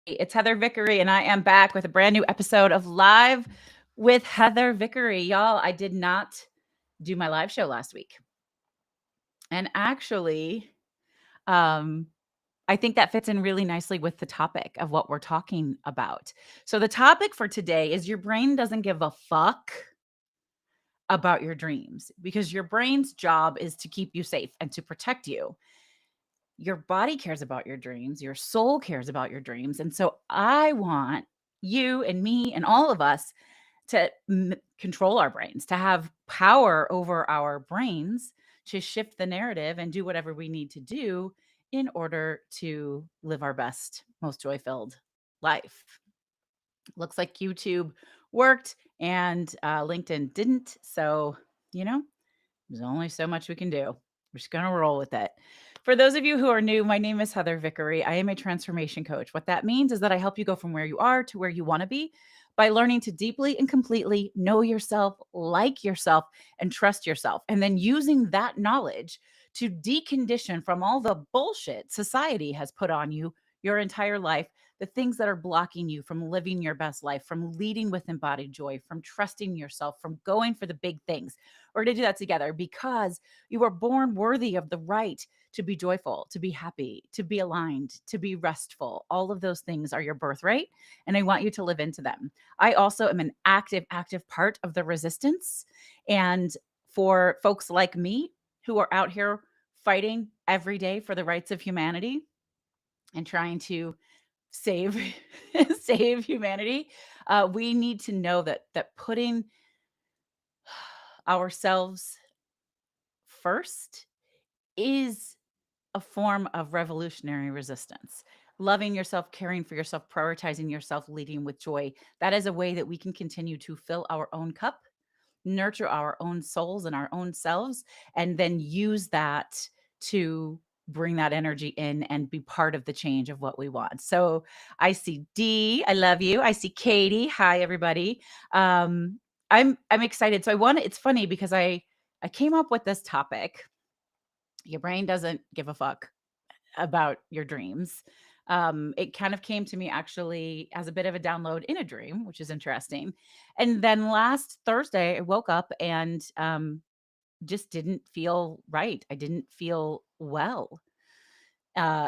It's Heather Vickery, and I am back with a brand new episode of Live with Heather Vickery. Y'all, I did not do my live show last week. And actually, um, I think that fits in really nicely with the topic of what we're talking about. So, the topic for today is your brain doesn't give a fuck about your dreams because your brain's job is to keep you safe and to protect you. Your body cares about your dreams, your soul cares about your dreams. And so I want you and me and all of us to control our brains, to have power over our brains, to shift the narrative and do whatever we need to do in order to live our best, most joy filled life. Looks like YouTube worked and LinkedIn didn't. So, you know, there's only so much we can do. We're just going to roll with it. For those of you who are new, my name is Heather Vickery. I am a transformation coach. What that means is that I help you go from where you are to where you want to be by learning to deeply and completely know yourself, like yourself, and trust yourself. And then using that knowledge to decondition from all the bullshit society has put on you your entire life, the things that are blocking you from living your best life, from leading with embodied joy, from trusting yourself, from going for the big things. We're going to do that together because you were born worthy of the right to be joyful, to be happy, to be aligned, to be restful. All of those things are your birthright, and I want you to live into them. I also am an active part of the resistance. And for folks like me who are out here fighting every day for the rights of humanity and trying to save save humanity, we need to know that putting ourselves first is a form of revolutionary resistance. Loving yourself, caring for yourself, prioritizing yourself, leading with joy. That is a way that we can continue to fill our own cup, nurture our own souls and our own selves, and then use that to bring that energy in and be part of the change of what we want. So I see Dee, I love you. I see Katie. Hi, everybody. Um, I'm excited. So I want it's funny because I came up with this topic. Your brain doesn't give a fuck about your dreams. It kind of came to me actually as a bit of a download in a dream, which is interesting. And then last Thursday, I woke up and just didn't feel right. I didn't feel well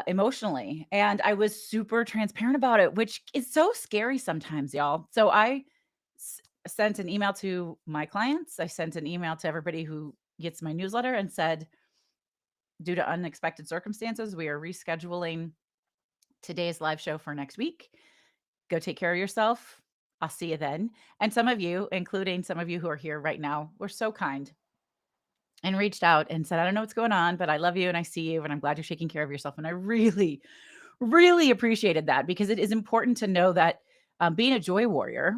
emotionally. And I was super transparent about it, which is so scary sometimes, y'all. So I sent an email to my clients. I sent an email to everybody who gets my newsletter and said, due to unexpected circumstances, we are rescheduling today's live show for next week. Go take care of yourself. I'll see you then. And some of you, including some of you who are here right now, were so kind and reached out and said, I don't know what's going on, but I love you and I see you and I'm glad you're taking care of yourself. And I really, really appreciated that because it is important to know that being a joy warrior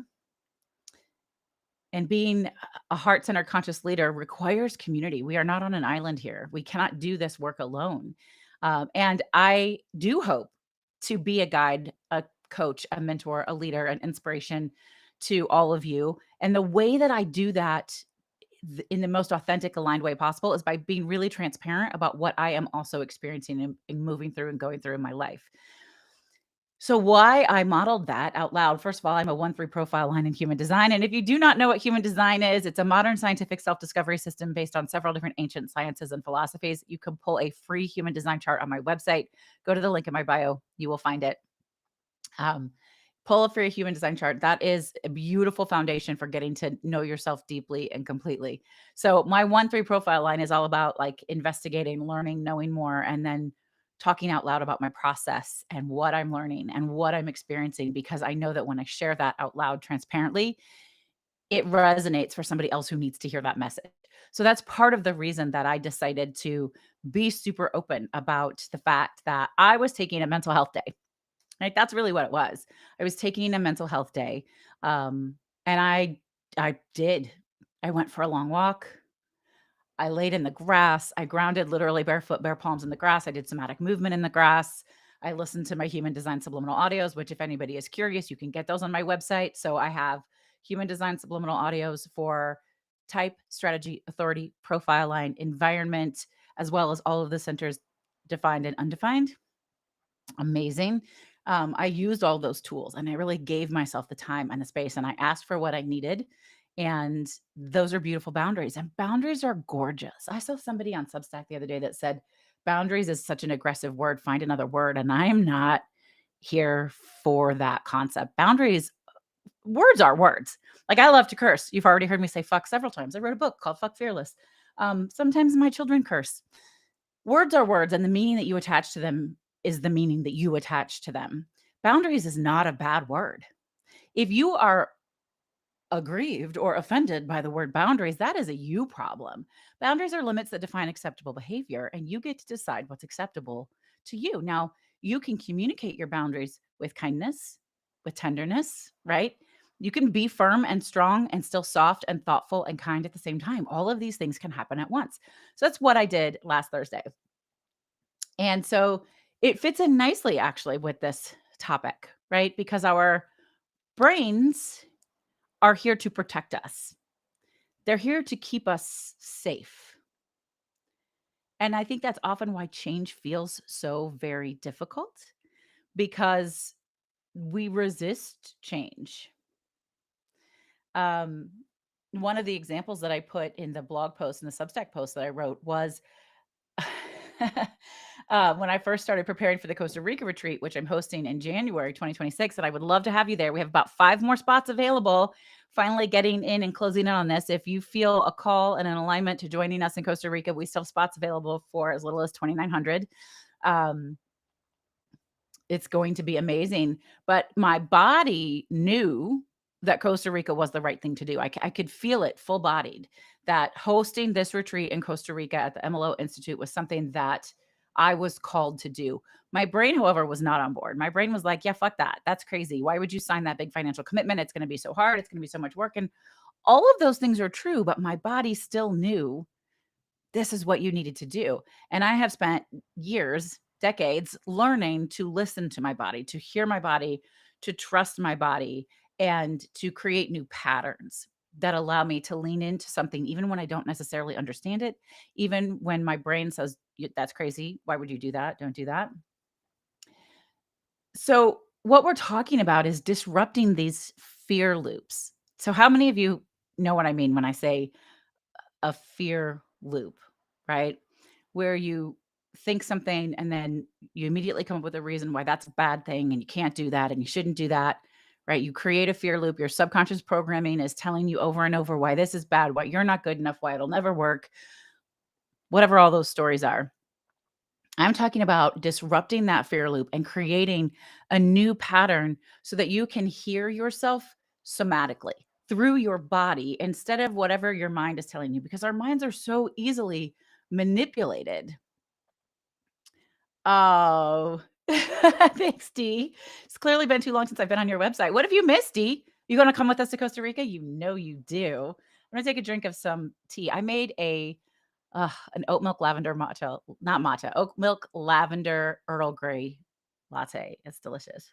and being a heart centered conscious leader requires community. We are not on an island here. We cannot do this work alone. And I do hope to be a guide, a coach, a mentor, a leader, an inspiration to all of you. And the way that I do that in the most authentic, aligned way possible is by being really transparent about what I am also experiencing and moving through and going through in my life. So, why I modeled that out loud, first of all, I'm a 1-3 profile line in human design. And if you do not know what human design is, it's a modern scientific self discovery system based on several different ancient sciences and philosophies. You can pull a free human design chart on my website. Go to the link in my bio, you will find it. Um, pull a free human design chart. That is a beautiful foundation for getting to know yourself deeply and completely. So, my 1-3 profile line is all about like investigating, learning, knowing more, and then talking out loud about my process and what I'm learning and what I'm experiencing because I know that when I share that out loud transparently, it resonates for somebody else who needs to hear that message. So that's part of the reason that I decided to be super open about the fact that I was taking a mental health day. Like that's really what it was. I was taking a mental health day. Um, and I did. I went for a long walk. I laid in the grass. I grounded literally barefoot, bare palms in the grass. I did somatic movement in the grass. I listened to my human design subliminal audios, which, if anybody is curious, you can get those on my website. So I have human design subliminal audios for type, strategy, authority, profile line, environment, as well as all of the centers defined and undefined. Amazing. I used all those tools and I really gave myself the time and the space and I asked for what I needed. And those are beautiful boundaries. And boundaries are gorgeous. I saw somebody on Substack the other day that said, boundaries is such an aggressive word. Find another word. And I am not here for that concept. Boundaries, words are words. Like I love to curse. You've already heard me say fuck several times. I wrote a book called Fuck Fearless. Sometimes my children curse. Words are words, and the meaning that you attach to them is the meaning that you attach to them. Boundaries is not a bad word. If you are aggrieved or offended by the word boundaries, that is a you problem. Boundaries are limits that define acceptable behavior, and you get to decide what's acceptable to you. Now, you can communicate your boundaries with kindness, with tenderness, right? You can be firm and strong and still soft and thoughtful and kind at the same time. All of these things can happen at once. So that's what I did last Thursday. And so it fits in nicely actually with this topic, right? Because our brains are here to protect us. They're here to keep us safe. And I think that's often why change feels so very difficult because we resist change. Um, One of the examples that I put in the blog post and the Substack post that I wrote was when I first started preparing for the Costa Rica retreat, which I'm hosting in January 2026, and I would love to have you there. We have about 5 more spots available. Finally getting in and closing in on this. If you feel a call and an alignment to joining us in Costa Rica, we still have spots available for as little as 2,900. Um, it's going to be amazing. But my body knew that Costa Rica was the right thing to do. I could feel it full bodied that hosting this retreat in Costa Rica at the MLO Institute was something that I was called to do. My brain, however, was not on board. My brain was like, yeah, fuck that. That's crazy. Why would you sign that big financial commitment? It's going to be so hard. It's going to be so much work. And all of those things are true, but my body still knew this is what you needed to do. And I have spent years, decades learning to listen to my body, to hear my body, to trust my body, and to create new patterns that allow me to lean into something, even when I don't necessarily understand it, even when my brain says, That's crazy. Why would you do that? Don't do that." So, what we're talking about is disrupting these fear loops. So, how many of you know what I mean when I say a fear loop, right? Where you think something and then you immediately come up with a reason why that's a bad thing and you can't do that and you shouldn't do that, right? You create a fear loop. Your subconscious programming is telling you over and over why this is bad, why you're not good enough, why it'll never work, whatever all those stories are. I'm talking about disrupting that fear loop and creating a new pattern so that you can hear yourself somatically through your body instead of whatever your mind is telling you, because our minds are so easily manipulated. Oh, thanks, Dee. It's clearly been too long since I've been on your website. What have you missed, Dee? You going to come with us to Costa Rica? You know you do. I'm going to take a drink of some tea. I made an oat milk lavender matcha, not matcha, oat milk lavender Earl Grey latte. It's delicious.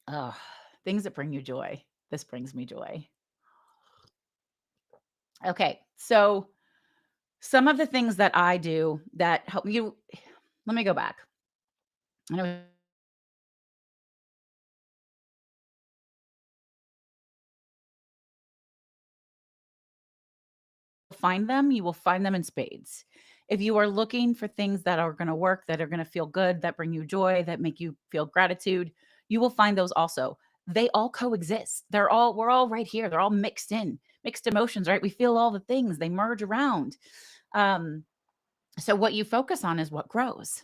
Oh, things that bring you joy. This brings me joy. Okay, so some of the things that I do that help you, let me go back. I know you will find them in spades. If you are looking for things that are going to work, that are going to feel good, that bring you joy, that make you feel gratitude, you will find those also. They all coexist. We're all right here. They're all mixed in, mixed emotions, right? We feel all the things, they merge around. Um, so what you focus on is what grows.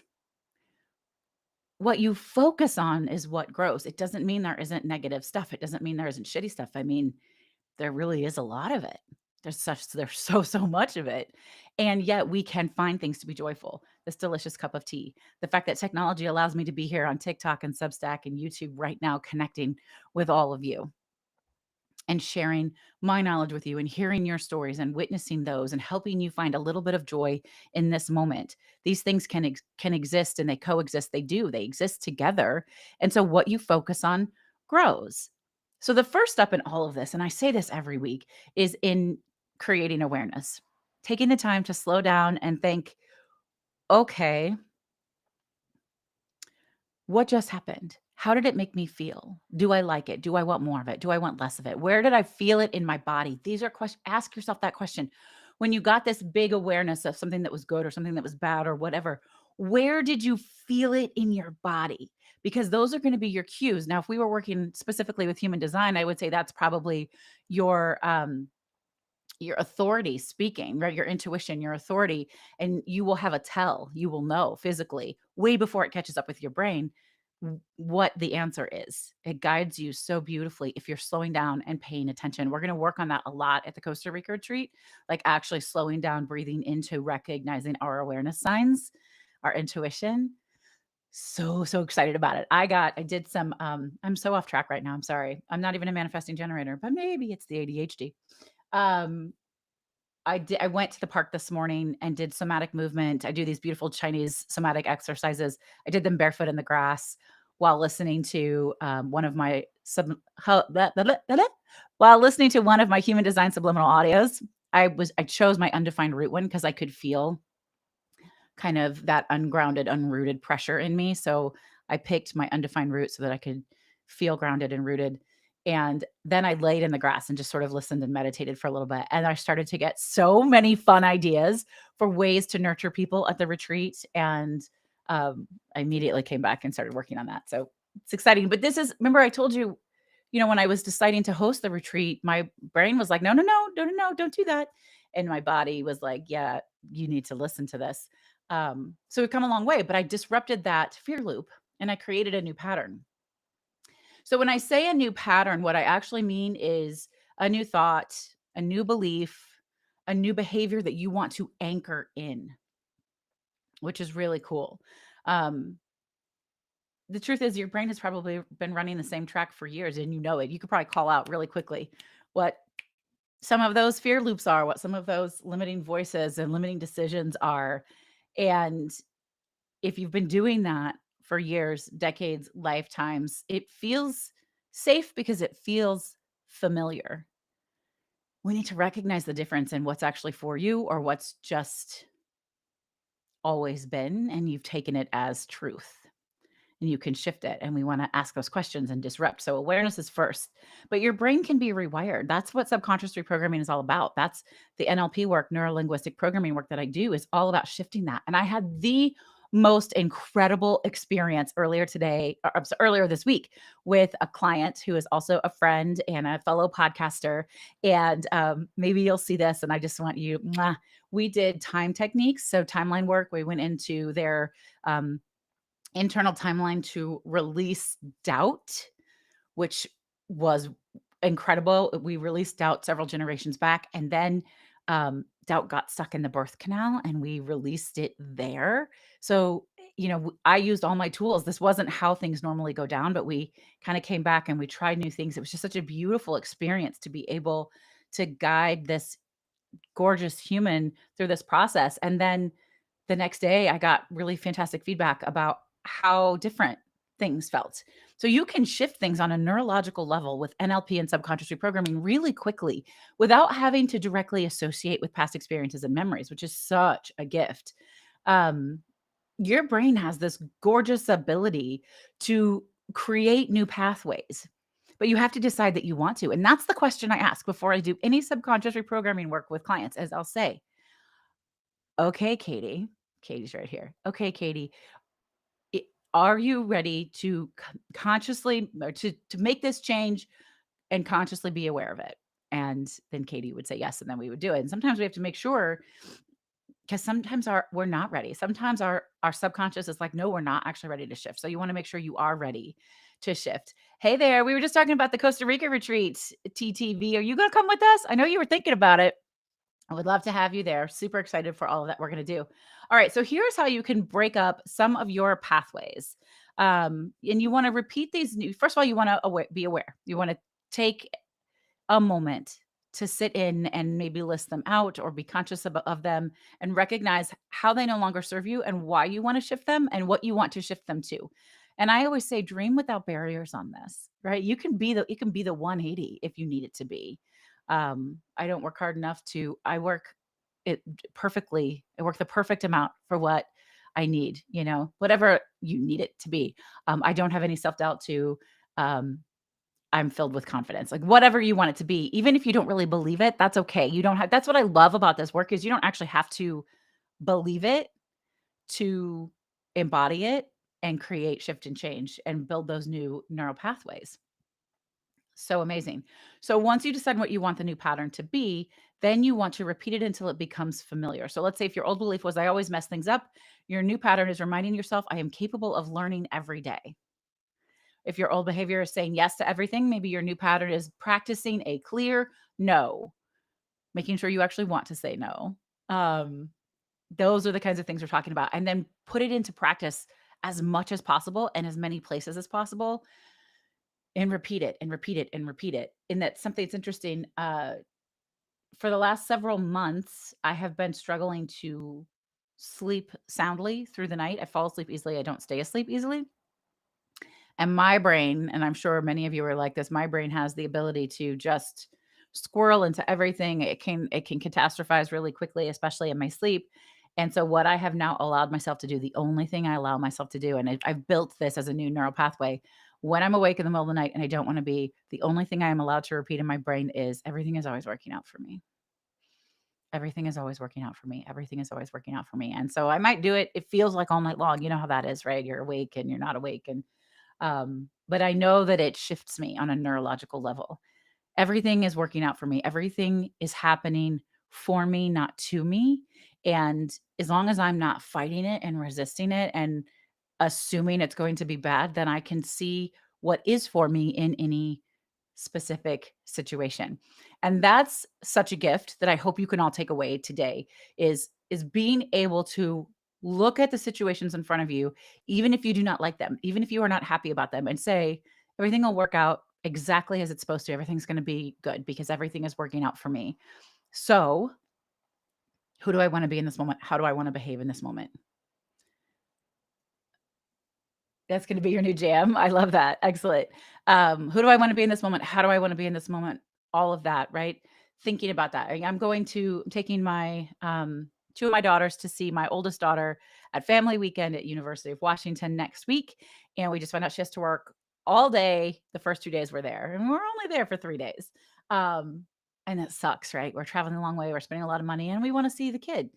What you focus on is what grows. It doesn't mean there isn't negative stuff. It doesn't mean there isn't shitty stuff. I mean, there really is a lot of it. There's so much of it. And yet we can find things to be joyful. This delicious cup of tea. The fact that technology allows me to be here on TikTok and Substack and YouTube right now connecting with all of you and sharing my knowledge with you and hearing your stories and witnessing those and helping you find a little bit of joy in this moment. These things can exist and they coexist. They do. They exist together. And so what you focus on grows. So the first step in all of this, and I say this every week, is in creating awareness. Taking the time to slow down and think, okay, What just happened? How did it make me feel? Do I like it? Do I want more of it? Do I want less of it? Where did I feel it in my body? These are questions. Ask yourself that question. When you got this big awareness of something that was good or something that was bad or whatever, where did you feel it in your body? Because those are going to be your cues. Now, if we were working specifically with human design, I would say that's probably your your authority speaking, right? Your intuition, your authority, and you will have a tell. You will know physically way before it catches up with your brain what the answer is. It guides you so beautifully if you're slowing down and paying attention. We're going to work on that a lot at the Costa Rica retreat, like actually slowing down, breathing into recognizing our awareness signs, our intuition. So excited about it. I did some I'm so off track right now. I'm sorry. I'm not even a manifesting generator, but maybe it's the ADHD. Um I went to the park this morning and did somatic movement. I do these beautiful Chinese somatic exercises. I did them barefoot in the grass while listening to one of my while listening to one of my human design subliminal audios. I chose my undefined root one because I could feel kind of that ungrounded, unrooted pressure in me. So I picked my undefined root so that I could feel grounded and rooted. And then I laid in the grass and just sort of listened and meditated for a little bit. And I started to get so many fun ideas for ways to nurture people at the retreat. And I immediately came back and started working on that. So it's exciting. But this is, remember, I told you, when I was deciding to host the retreat, my brain was like, no, no, no, no, no, no, don't do that. And my body was like, yeah, you need to listen to this. So we've come a long way, but I disrupted that fear loop and I created a new pattern. So when I say a new pattern, what I actually mean is a new thought, a new belief, a new behavior that you want to anchor in, which is really cool. Um, the truth is, your brain has probably been running the same track for years and you know it. You could probably call out really quickly what some of those fear loops are, what some of those limiting voices and limiting decisions are. And if you've been doing that for years, decades, lifetimes, it feels safe because it feels familiar. We need to recognize the difference in what's actually for you or what's just always been, and you've taken it as truth. And you can shift it. And we want to ask those questions and disrupt. So awareness is first, but your brain can be rewired. That's what subconscious reprogramming is all about. That's the NLP work, neuro linguistic programming work that I do is all about shifting that. And I had the most incredible experience earlier this week with a client who is also a friend and a fellow podcaster. And maybe you'll see this. And I just want you, we did time techniques. So timeline work, we went into their, internal timeline to release doubt, which was incredible. We released doubt several generations back, and then doubt got stuck in the birth canal, and we released it there. So, I used all my tools. This wasn't how things normally go down, but we kind of came back and we tried new things. It was just such a beautiful experience to be able to guide this gorgeous human through this process. And then the next day, I got really fantastic feedback about how different things felt. So you can shift things on a neurological level with NLP and subconscious reprogramming really quickly without having to directly associate with past experiences and memories, which is such a gift. Um, your brain has this gorgeous ability to create new pathways, but you have to decide that you want to. And that's the question I ask before I do any subconscious reprogramming work with clients, as I'll say, okay, Katie, Katie's right here. Okay, Katie, are you ready to consciously or to make this change and consciously be aware of it? And then Katie would say yes, and then we would do it. And sometimes we have to make sure because sometimes we're not ready. Sometimes our subconscious is like, no, we're not actually ready to shift. So you want to make sure you are ready to shift. Hey there, we were just talking about the Costa Rica retreat. TTV, are you going to come with us? I know you were thinking about it. I would love to have you there. Super excited for all of that we're going to do. All right. So here's how you can break up some of your pathways. And you want to repeat these new, first of all, you want to be aware. You want to take a moment to sit in and maybe list them out or be conscious of them and recognize how they no longer serve you and why you want to shift them and what you want to shift them to. And I always say dream without barriers on this, right? You can be the 180 if you need it to be. I don't work hard enough I work it perfectly. I work the perfect amount for what I need, whatever you need it to be. I don't have any self-doubt to, um, I'm filled with confidence, like whatever you want it to be. Even if you don't really believe it, that's okay. You don't have, that's what I love about this work is you don't actually have to believe it to embody it and create shift and change and build those new neural pathways. So amazing. So once you decide what you want the new pattern to be, then you want to repeat it until it becomes familiar. So let's say if your old belief was, I always mess things up, your new pattern is reminding yourself, I am capable of learning every day. If your old behavior is saying yes to everything, maybe your new pattern is practicing a clear no, making sure you actually want to say no. Um, those are the kinds of things we're talking about. And then put it into practice as much as possible and as many places as possible and repeat it and repeat it and repeat it. And that's something that's interesting. For the last several months, I have been struggling to sleep soundly through the night. I fall asleep easily. I don't stay asleep easily. And my brain, and I'm sure many of you are like this, my brain has the ability to just squirrel into everything. It can catastrophize really quickly, especially in my sleep. And so what I have now allowed myself to do, the only thing I allow myself to do, and I've built this as a new neural pathway, when I'm awake in the middle of the night and I don't want to be, the only thing I am allowed to repeat in my brain is everything is always working out for me. Everything is always working out for me. Everything is always working out for me. And so I might do it. It feels like all night long. You know how that is, right? You're awake and you're not awake. And but I know that it shifts me on a neurological level. Everything is working out for me. Everything is happening for me, not to me. And as long as I'm not fighting it and resisting it and assuming it's going to be bad, then I can see what is for me in any specific situation. And that's such a gift that I hope you can all take away today is being able to look at the situations in front of you even if you do not like them, even if you are not happy about them and say everything will work out exactly as it's supposed to. Everything's going to be good because everything is working out for me. So, who do I want to be in this moment? How do I want to behave in this moment? That's gonna be your new jam. I love that. Excellent. Who do I wanna be in this moment? How do I wanna be in this moment? All of that, right? Thinking about that. I'm taking my, 2 of my daughters to see my oldest daughter at family weekend at University of Washington next week, and we just found out she has to work all day the first 2 days we're there, and we're only there for 3 days. Um, and it sucks, right? We're traveling a long way, we're spending a lot of money, and we wanna see the kid.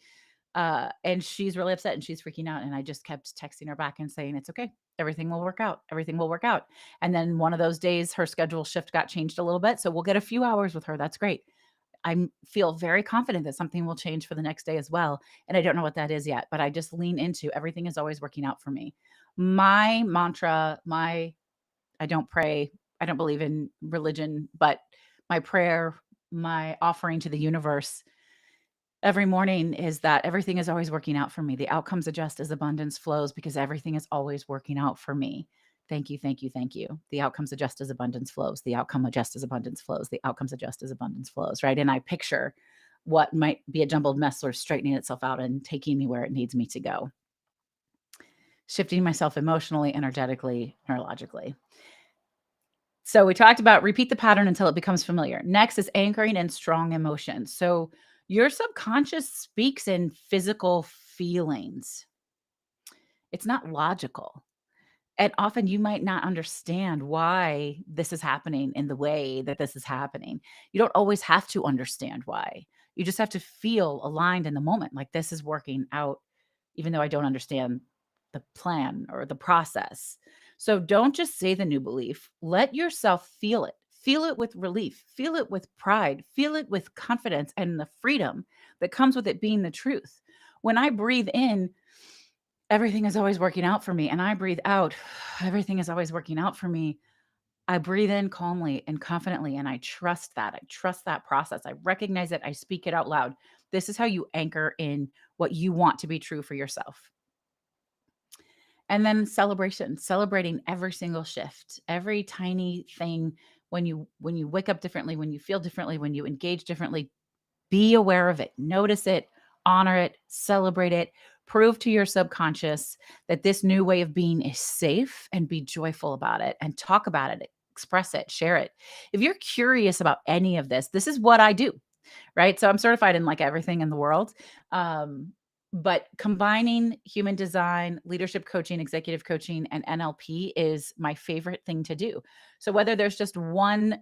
And she's really upset and she's freaking out. And I just kept texting her back and saying, it's okay. Everything will work out. Everything will work out. And then one of those days, her schedule shift got changed a little bit. So we'll get a few hours with her. That's great. I feel very confident that something will change for the next day as well. And I don't know what that is yet, but I just lean into everything is always working out for me. My mantra, I don't pray, I don't believe in religion, but my prayer, my offering to the universe every morning is that everything is always working out for me. The outcomes adjust as abundance flows because everything is always working out for me. Thank you, thank you, thank you. The outcomes adjust as abundance flows. The outcome adjust as abundance flows. The outcomes adjust as abundance flows, right? And I picture what might be a jumbled mess sort of straightening itself out and taking me where it needs me to go. Shifting myself emotionally, energetically, neurologically. So we talked about repeat the pattern until it becomes familiar. Next is anchoring in strong emotions. So your subconscious speaks in physical feelings. It's not logical. And often you might not understand why this is happening in the way that this is happening. You don't always have to understand why. You just have to feel aligned in the moment, like this is working out, even though I don't understand the plan or the process. So don't just say the new belief. Let yourself feel it. Feel it with relief. Feel it with pride. Feel it with confidence and the freedom that comes with it being the truth. When I breathe in, everything is always working out for me. And I breathe out, everything is always working out for me. I breathe in calmly and confidently, and I trust that. I trust that process. I recognize it. I speak it out loud. This is how you anchor in what you want to be true for yourself. And then celebration, celebrating every single shift, every tiny thing when you wake up differently, when you feel differently, when you engage differently, be aware of it, notice it, honor it, celebrate it, prove to your subconscious that this new way of being is safe and be joyful about it and talk about it, express it, share it. If you're curious about any of this, this is what I do, right? So I'm certified in like everything in the world. Um, But combining human design, leadership coaching, executive coaching, and NLP is my favorite thing to do. So whether there's just one,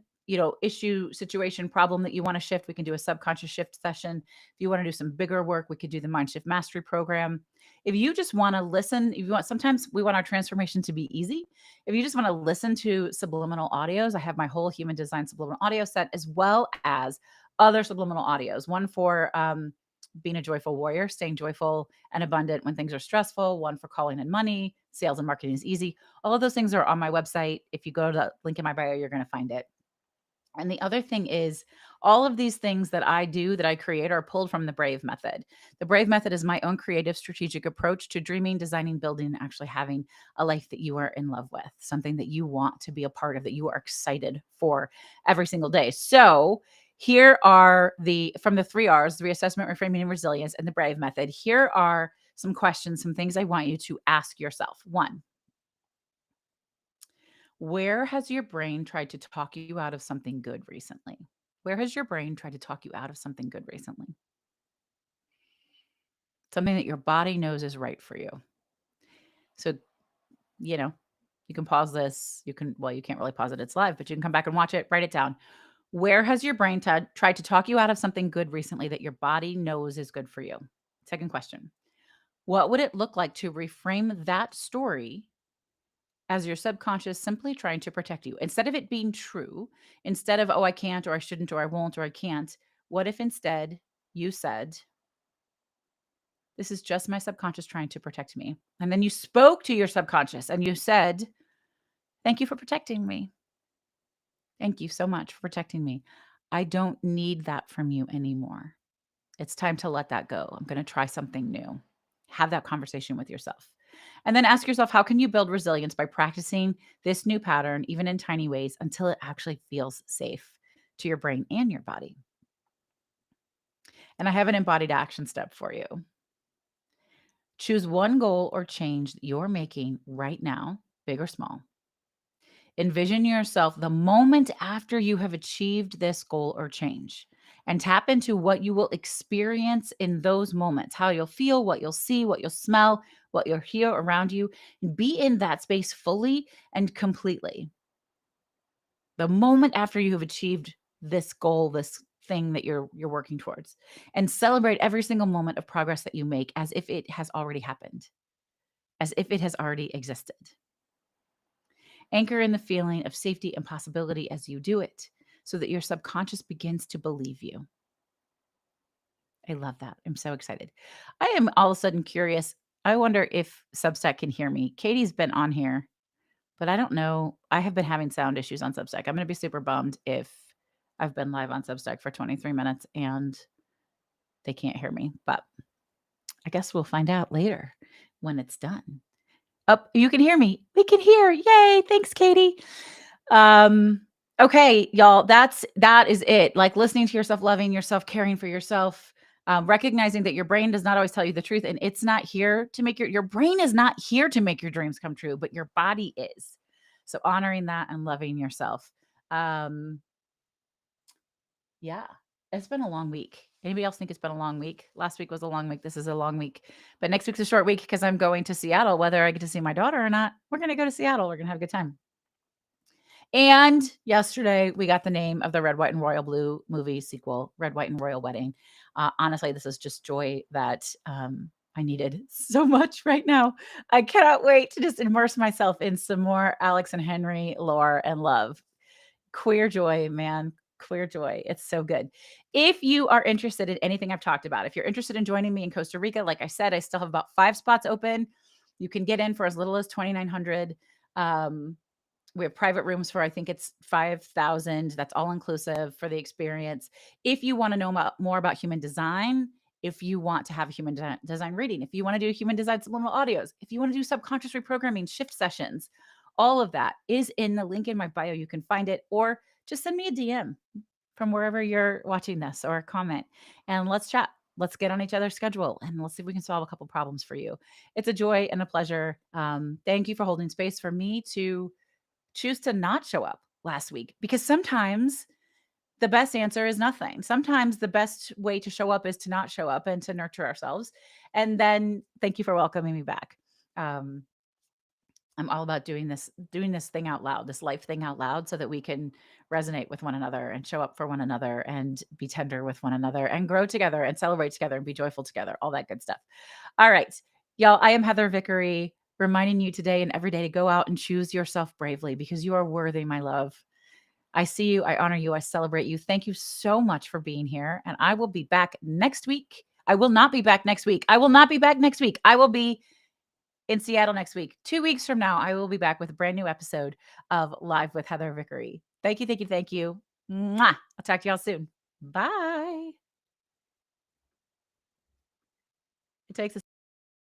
issue, situation, problem that you want to shift, we can do a subconscious shift session. If you want to do some bigger work, we could do the mind shift mastery program. If you just want to listen, if you want, sometimes we want our transformation to be easy. If you just want to listen to subliminal audios, I have my whole human design subliminal audio set, as well as other subliminal audios. One for being a joyful warrior, staying joyful and abundant when things are stressful, one for calling in money, sales and marketing is easy. All of those things are on my website. If you go to the link in my bio, you're going to find it. And the other thing is, all of these things that I do, that I create, are pulled from the Brave Method. The Brave Method is my own creative, strategic approach to dreaming, designing, building, and actually having a life that you are in love with, something that you want to be a part of, that you are excited for every single day. So, here are from the 3 R's, the reassessment, reframing, and resilience, and the Brave Method. Here are some questions, some things I want you to ask yourself. 1, where has your brain tried to talk you out of something good recently? Where has your brain tried to talk you out of something good recently? Something that your body knows is right for you. So, you know, you can pause this. You can't really pause it. It's live, but you can come back and watch it, write it down. Where has your brain tried to talk you out of something good recently that your body knows is good for you? Second question, what would it look like to reframe that story as your subconscious simply trying to protect you? Instead of it being true, instead of, oh, I can't, or I shouldn't, or I won't, or I can't, what if instead you said, this is just my subconscious trying to protect me? And then you spoke to your subconscious and you said, thank you for protecting me. Thank you so much for protecting me. I don't need that from you anymore. It's time to let that go. I'm going to try something new. Have that conversation with yourself. And then ask yourself, how can you build resilience by practicing this new pattern, even in tiny ways, until it actually feels safe to your brain and your body? And I have an embodied action step for you. Choose one goal or change that you're making right now, big or small. Envision yourself the moment after you have achieved this goal or change, and tap into what you will experience in those moments, how you'll feel, what you'll see, what you'll smell, what you'll hear around you. Be in that space fully and completely. The moment after you have achieved this goal, this thing that you're working towards, and celebrate every single moment of progress that you make as if it has already happened, as if it has already existed. Anchor in the feeling of safety and possibility as you do it, so that your subconscious begins to believe you. I love that. I'm so excited. I am all of a sudden curious. I wonder if Substack can hear me. Katie's been on here, but I don't know. I have been having sound issues on Substack. I'm going to be super bummed if I've been live on Substack for 23 minutes and they can't hear me, but I guess we'll find out later when it's done. Oh, you can hear me. We can hear. Yay. Thanks, Katie. Okay, y'all, that is it. Like, listening to yourself, loving yourself, caring for yourself, recognizing that your brain does not always tell you the truth, and it's not here to make your brain is not here to make your dreams come true, but your body is. So honoring that and loving yourself. Yeah, it's been a long week. Anybody else think it's been a long week? Last week was a long week. This is a long week. But next week's a short week because I'm going to Seattle. Whether I get to see my daughter or not, we're going to go to Seattle. We're going to have a good time. And yesterday, we got the name of the Red, White, and Royal Blue movie sequel, Red, White, and Royal Wedding. Honestly, this is just joy that I needed so much right now. I cannot wait to just immerse myself in some more Alex and Henry lore and love. Queer joy, man. Queer joy. It's so good. If you are interested in anything I've talked about, if you're interested in joining me in Costa Rica, like I said, I still have about 5 spots open. You can get in for as little as $2,900. We have private rooms for, I think it's 5,000. That's all inclusive for the experience. If you want to know more about human design, if you want to have a human design reading, if you want to do human design subliminal audios, if you want to do subconscious reprogramming shift sessions, all of that is in the link in my bio. You can find it, or just send me a DM from wherever you're watching this, or a comment, and let's chat. Let's get on each other's schedule and let's see if we can solve a couple problems for you. It's a joy and a pleasure. Thank you for holding space for me to choose to not show up last week, because sometimes the best answer is nothing. Sometimes the best way to show up is to not show up and to nurture ourselves. And then thank you for welcoming me back. Um, I'm all about doing this thing out loud, this life thing out loud so that we can resonate with one another and show up for one another and be tender with one another and grow together and celebrate together and be joyful together, all that good stuff. All right. Y'all, I am Heather Vickery, reminding you today and every day to go out and choose yourself bravely because you are worthy, my love. I see you, I honor you, I celebrate you. Thank you so much for being here. And I will be back next week. I will not be back next week. I will not be back next week. I will be in Seattle next week. 2 weeks from now, I will be back with a brand new episode of Live with Heather Vickery. Thank you, thank you, thank you. Mwah. I'll talk to y'all soon. Bye. It takes a